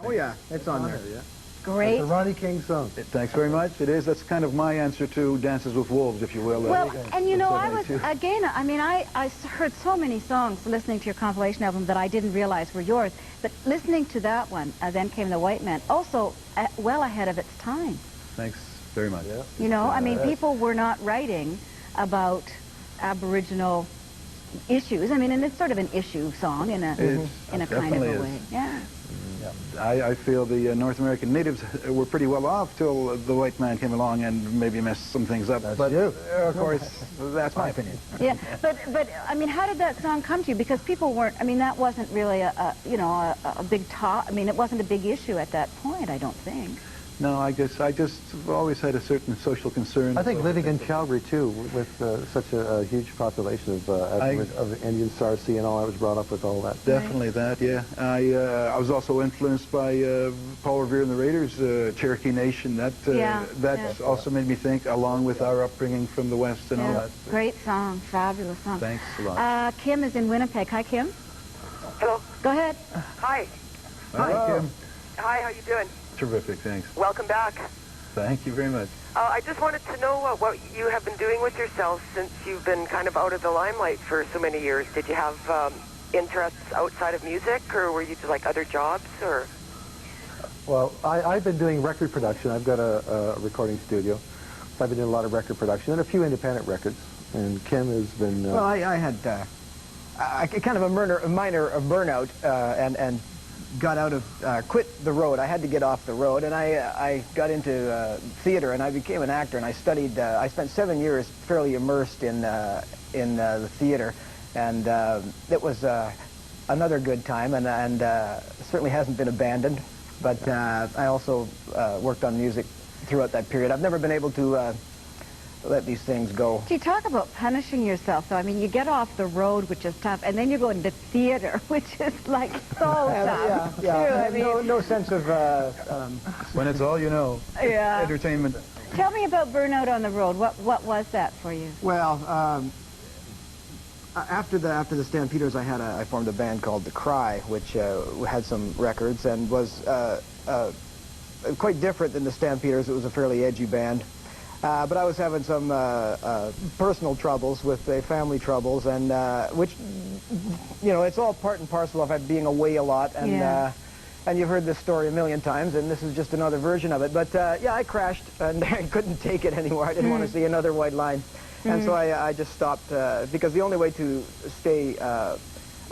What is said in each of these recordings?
Oh yeah, it's on there. Yeah. Great. It's a Ronnie King song. Thanks very much. It is. That's kind of my answer to Dances with Wolves, if you will. Well, and you know, I was, 72. again, I mean, I heard so many songs listening to your compilation album that I didn't realize were yours. But listening to that one, Then Came the White Man, also well ahead of its time. Thanks very much. Yeah. You know, I mean, people were not writing about Aboriginal issues. I mean, and it's sort of an issue song in a kind of definitely a way. Yeah. I feel the North American natives were pretty well off till the white man came along and maybe messed some things up. That's but you. Of course, that's my opinion. Yeah, but I mean, how did that song come to you? Because people weren't. I mean, that wasn't really a big talk. I mean, it wasn't a big issue at that point. I don't think. No, I guess I just always had a certain social concern. I think living in Calgary, too, with such a huge population of Indian Sarsi and all, I was brought up with all that. Definitely that, yeah. I was also influenced by Paul Revere and the Raiders, Cherokee Nation. That also made me think, along with our upbringing from the West and all that. Great song, fabulous song. Thanks a lot. Kim is in Winnipeg. Hi, Kim. Hello. Go ahead. Hi. Hi, Kim. Hi, how you doing? Terrific, thanks. Welcome back. Thank you very much. I just wanted to know what you have been doing with yourself since you've been kind of out of the limelight for so many years. Did you have interests outside of music, or were you just like other jobs, or? Well, I've been doing record production. I've got a recording studio. So I've been doing a lot of record production and a few independent records. And Kim has been... Well, I had kind of a minor burnout and got out of, quit the road. I had to get off the road, and I got into theater, and I became an actor, and I studied, I spent 7 years fairly immersed in the theater, and it was another good time, and certainly hasn't been abandoned, but I also worked on music throughout that period. I've never been able to let these things go. Do you talk about punishing yourself, though? I mean, you get off the road, which is tough, and then you go into theater, which is like so tough. Yeah. I mean, No sense of... When it's all you know, entertainment. Tell me about burnout on the road. What was that for you? Well, after the Stampeders, I formed a band called The Cry, which had some records and was quite different than the Stampeders. It was a fairly edgy band. But I was having some personal troubles with family troubles, and which, you know, it's all part and parcel of being away a lot, and and you've heard this story a million times, and this is just another version of it. But yeah, I crashed, and I couldn't take it anymore. I didn't want to see another white line, and so I just stopped, because the only way to stay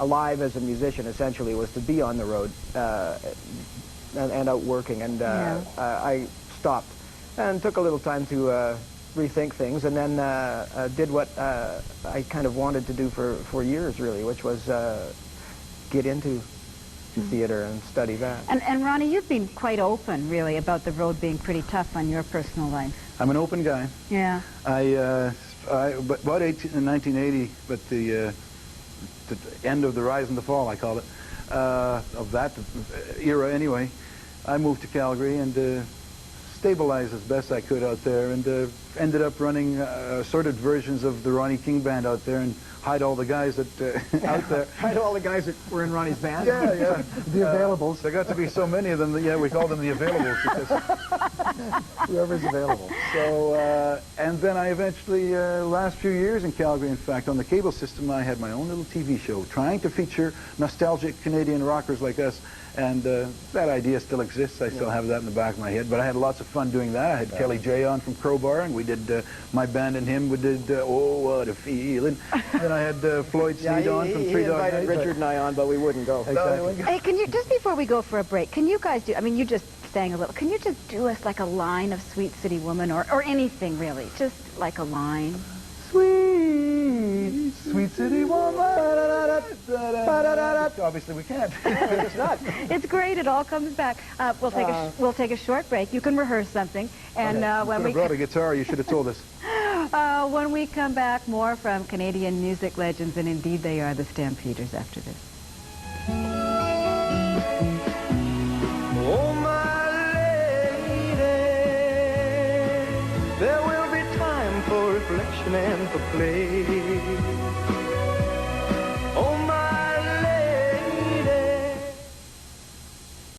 alive as a musician, essentially, was to be on the road and out working, and I stopped. And took a little time to rethink things, and then did what I kind of wanted to do for years, really, which was get into theater and study that. And Ronnie, you've been quite open, really, about the road being pretty tough on your personal life. I'm an open guy. Yeah. About 1980, but the end of the rise and the fall, I call it, of that era anyway, I moved to Calgary and stabilized as best I could out there, and ended up running assorted versions of the Ronnie King Band out there, and hide all the guys that out there. Hide all the guys that were in Ronnie's band? Yeah. The availables. There got to be so many of them that, we call them the availables, because whoever's available. So, and then I eventually, last few years in Calgary, in fact, on the cable system, I had my own little TV show trying to feature nostalgic Canadian rockers like us. And that idea still exists. I still have that in the back of my head. But I had lots of fun doing that. I had Kelly J on from Crowbar, and we did, my band and him, we did Oh, What a Feeling. Then I had Floyd Sneed on from Three Dog Night. He invited Richard and I on, but we wouldn't go. Exactly. Hey, can you, just before we go for a break, can you guys do, I mean, you just sang a little, can you just do us like a line of Sweet City Woman, or anything really, just like a line? Sweet, sweet city woman. Obviously we can't. It's not. It's great. It all comes back. We'll take a short break. You can rehearse something, and when we brought a guitar, you should have told us. when we come back, more from Canadian music legends, and indeed they are the Stampeders after this. Oh, my lady, there will be time for reflection and for play.